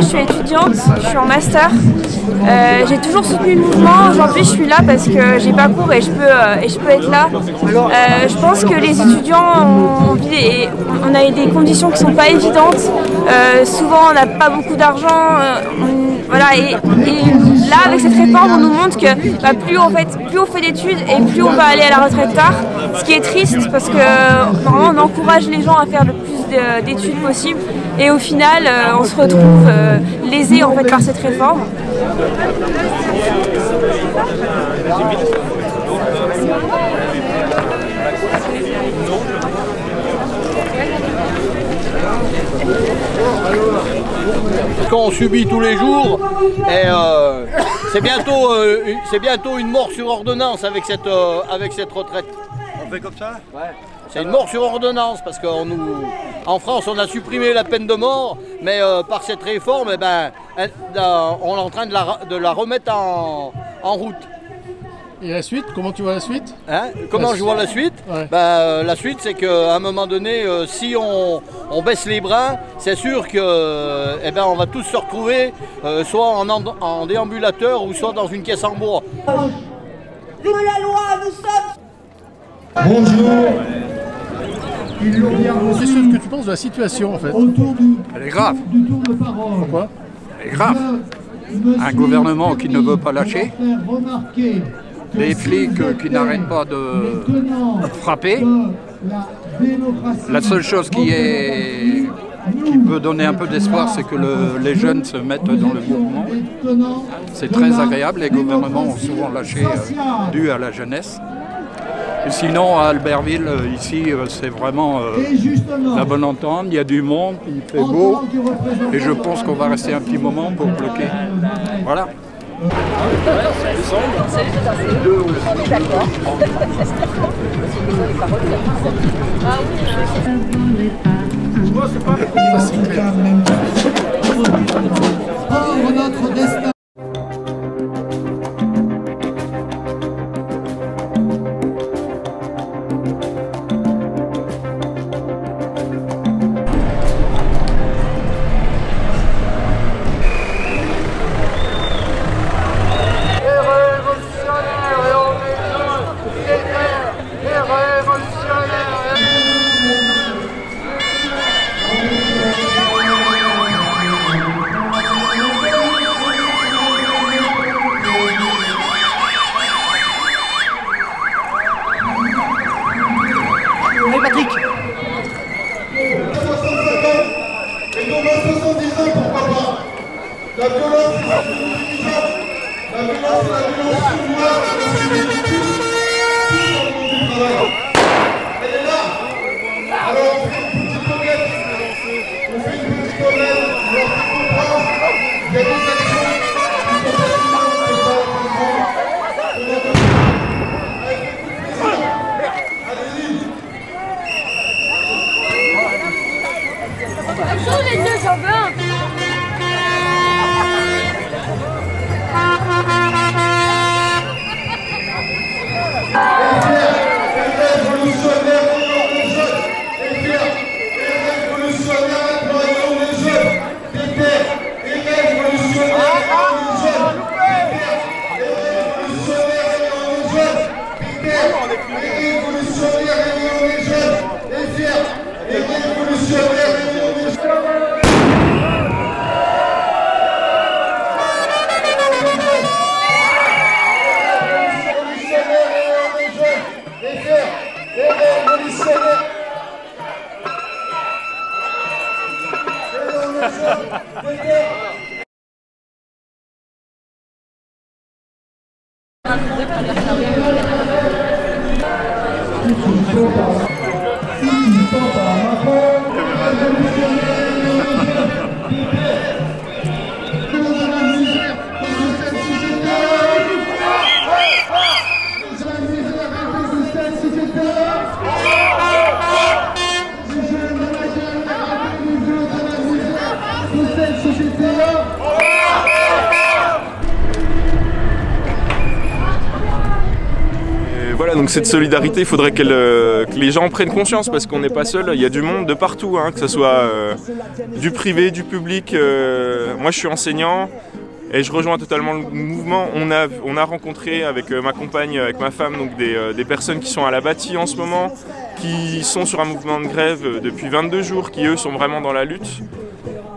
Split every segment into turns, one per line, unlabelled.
je suis étudiante, je suis en master. J'ai toujours soutenu le mouvement. Aujourd'hui, je suis là parce que j'ai pas cours et je peux être là. Je pense que les étudiants on a des conditions qui sont pas évidentes. Souvent, on n'a pas beaucoup d'argent. Voilà, et là, avec cette réforme, on nous montre que plus on fait d'études et plus on va aller à la retraite tard. Ce qui est triste parce que normalement, on encourage les gens à faire le plus d'études possible. Et au final, on se retrouve lésés en fait par cette réforme.
Qu'on subit tous les jours et c'est bientôt une mort sur ordonnance avec cette retraite.
On fait comme ça?
Ouais. C'est une mort sur ordonnance parce qu'en France on a supprimé la peine de mort, mais par cette réforme on est en train de la remettre en route.
Et la suite, comment tu vois la suite?
Comment je vois la suite? Ouais. La suite, c'est qu'à un moment donné, si on baisse les bras, c'est sûr que on va tous se retrouver soit en déambulateur ou soit dans une caisse en bois.
Vive la loi, nous sommes...
Bonjour. Qu'est-ce que tu penses de la situation en fait?
Elle est grave.
Pourquoi?
Elle est grave. Un gouvernement qui ne veut pas lâcher. Des flics qui n'arrêtent pas de frapper. La seule chose qui peut donner un peu d'espoir, c'est que les jeunes se mettent dans le mouvement. C'est très agréable, les gouvernements ont souvent lâché dû à la jeunesse. Et sinon, à Albertville, ici, c'est vraiment la bonne entente, il y a du monde, il fait beau, et je pense qu'on va rester un petit moment pour bloquer. Voilà.
Notre destin.
Patrick.
Et donc à 70 ans, pourquoi pas? La violence est la violence sournoise, elle est là. Alors on fait une petite enquête, on fait une petite enquête, on leur fait comprendre qu'il y a des actions qui sont
Les deux, j'en veux un.
donc cette solidarité, il faudrait que les gens prennent conscience parce qu'on n'est pas seul, il y a du monde de partout, hein, que ce soit du privé, du public. Moi je suis enseignant et je rejoins totalement le mouvement. On a rencontré avec ma compagne, avec ma femme, donc des personnes qui sont à la bâtie en ce moment, qui sont sur un mouvement de grève depuis 22 jours, qui eux sont vraiment dans la lutte.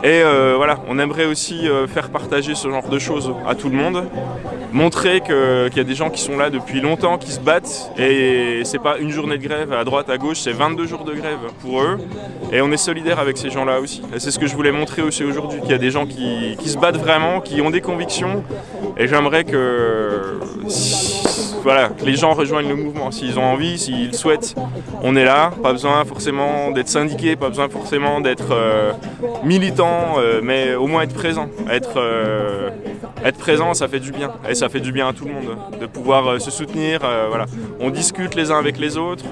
Et voilà, on aimerait aussi faire partager ce genre de choses à tout le monde, montrer qu'il y a des gens qui sont là depuis longtemps, qui se battent, et c'est pas une journée de grève à droite, à gauche, c'est 22 jours de grève pour eux, et on est solidaire avec ces gens-là aussi. Et c'est ce que je voulais montrer aussi aujourd'hui, qu'il y a des gens qui se battent vraiment, qui ont des convictions, et j'aimerais que, voilà, que les gens rejoignent le mouvement, s'ils ont envie, s'ils souhaitent, on est là, pas besoin forcément d'être syndiqué, pas besoin forcément d'être militant, mais au moins être présent. Être présent, ça fait du bien. Et ça fait du bien à tout le monde de pouvoir se soutenir. Voilà. On discute les uns avec les autres.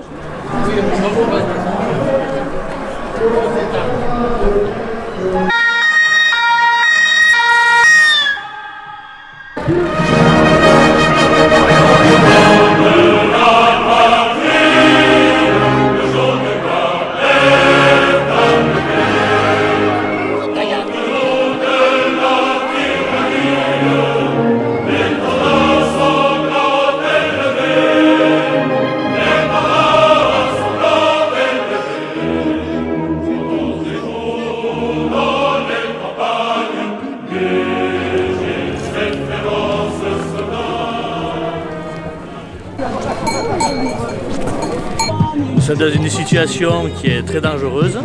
Nous sommes dans une situation qui est très dangereuse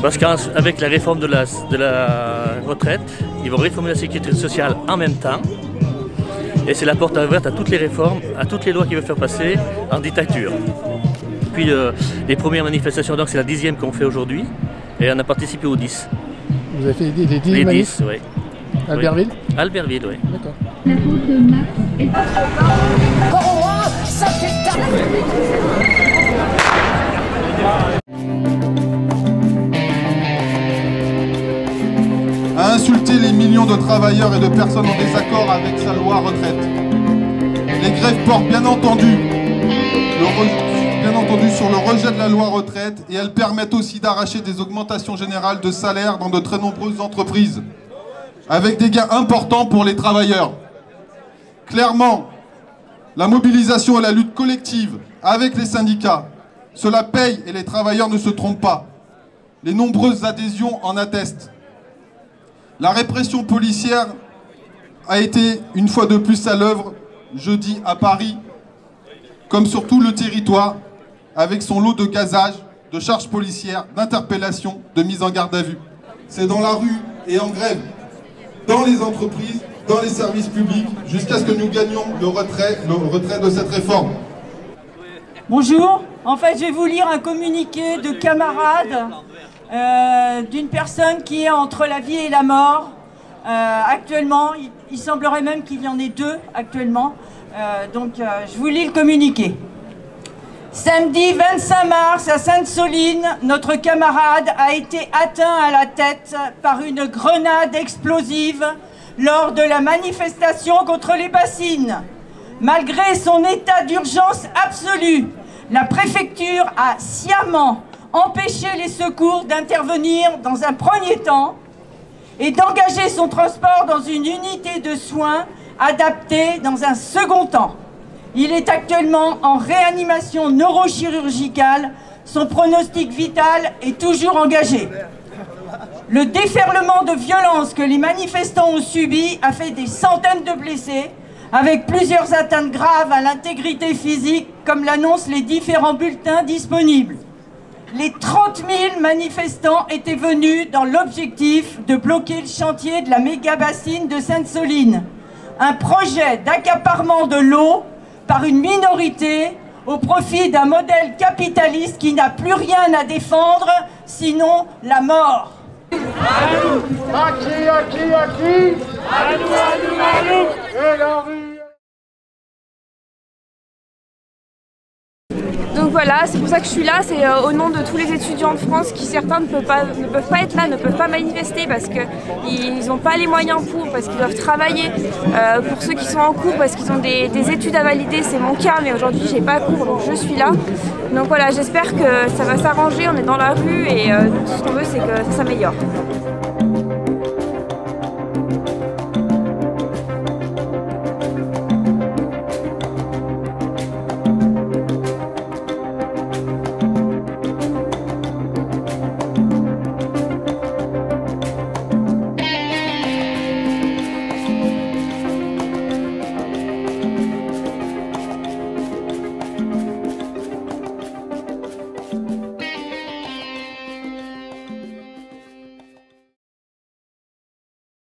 parce qu'avec la réforme de la retraite, ils vont réformer la sécurité sociale en même temps et c'est la porte ouverte à toutes les réformes, à toutes les lois qu'ils veulent faire passer en dictature. Puis les premières manifestations, donc c'est la 10e qu'on fait aujourd'hui et on a participé aux 10.
Vous avez fait les 10
Les
manifs
10, oui.
Albertville?
Oui. Albertville, oui.
D'accord.
A insulté les millions de travailleurs et de personnes en désaccord avec sa loi retraite. Les grèves portent bien entendu sur le rejet de la loi retraite et elles permettent aussi d'arracher des augmentations générales de salaire dans de très nombreuses entreprises, avec des gains importants pour les travailleurs. Clairement, la mobilisation et la lutte collective avec les syndicats, cela paye et les travailleurs ne se trompent pas. Les nombreuses adhésions en attestent. La répression policière a été une fois de plus à l'œuvre jeudi à Paris, comme sur tout le territoire, avec son lot de gazage, de charges policières, d'interpellations, de mise en garde à vue. C'est dans la rue et en grève, dans les entreprises, dans les services publics, jusqu'à ce que nous gagnions le retrait de cette réforme.
Bonjour, en fait je vais vous lire un communiqué de camarades d'une personne qui est entre la vie et la mort. Actuellement, il semblerait même qu'il y en ait deux actuellement. Je vous lis le communiqué. Samedi 25 mars à Sainte-Soline, notre camarade a été atteint à la tête par une grenade explosive lors de la manifestation contre les bassines. Malgré son état d'urgence absolu, la préfecture a sciemment empêché les secours d'intervenir dans un premier temps et d'engager son transport dans une unité de soins adaptée dans un second temps. Il est actuellement en réanimation neurochirurgicale. Son pronostic vital est toujours engagé. Le déferlement de violence que les manifestants ont subi a fait des centaines de blessés, avec plusieurs atteintes graves à l'intégrité physique, comme l'annoncent les différents bulletins disponibles. Les 30 000 manifestants étaient venus dans l'objectif de bloquer le chantier de la méga-bassine de Sainte-Soline. Un projet d'accaparement de l'eau par une minorité au profit d'un modèle capitaliste qui n'a plus rien à défendre, sinon la mort.
À qui, à qui, à qui? À nous, à nous, à nous. Et la rue.
Donc voilà, c'est pour ça que je suis là, c'est au nom de tous les étudiants de France qui certains ne peuvent pas être là, ne peuvent pas manifester parce qu'ils n'ont pas les moyens parce qu'ils doivent travailler. Pour ceux qui sont en cours parce qu'ils ont des études à valider, c'est mon cas, mais aujourd'hui j'ai pas cours donc je suis là. Donc voilà, j'espère que ça va s'arranger, on est dans la rue et tout ce qu'on veut c'est que ça s'améliore.